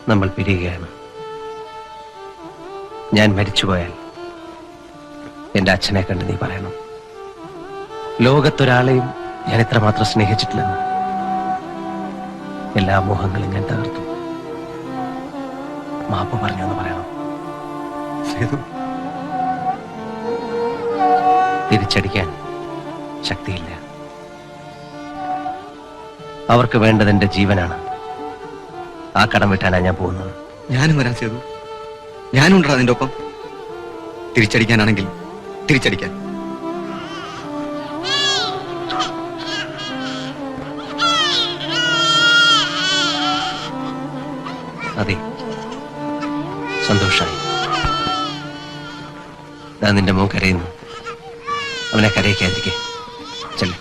നമ്മൾ പിരിയുകയാണ്. ഞാൻ മരിച്ചുപോയാൽ എന്റെ അച്ഛനെ കണ്ട് നീ പറയണം, ലോകത്തൊരാളെയും ഞാൻ എത്രമാത്രം സ്നേഹിച്ചിട്ടില്ലെന്ന്. എല്ലാ മോഹങ്ങളും ഞാൻ തകർത്തു. മാപ്പ് പറഞ്ഞു എന്ന് പറയണം. തിരിച്ചടിക്കാൻ ശക്തിയില്ല. അവർക്ക് വേണ്ടത് എന്റെ ജീവനാണ്. ആ കടം വിട്ടാനാണ് ഞാൻ പോകുന്നത്. ഞാനും വരാൻ ചെയ്തു. ഞാനുണ്ടാ അതിന്റെ ഒപ്പം. തിരിച്ചടിക്കാനാണെങ്കിൽ തിരിച്ചടിക്കാൻ. അതെ, സന്തോഷായി. ഞാൻ നിന്റെ മോൻ കരയുന്നു. അവനെ കരയിക്കാതിരിക്കെ ചെല്ലേ.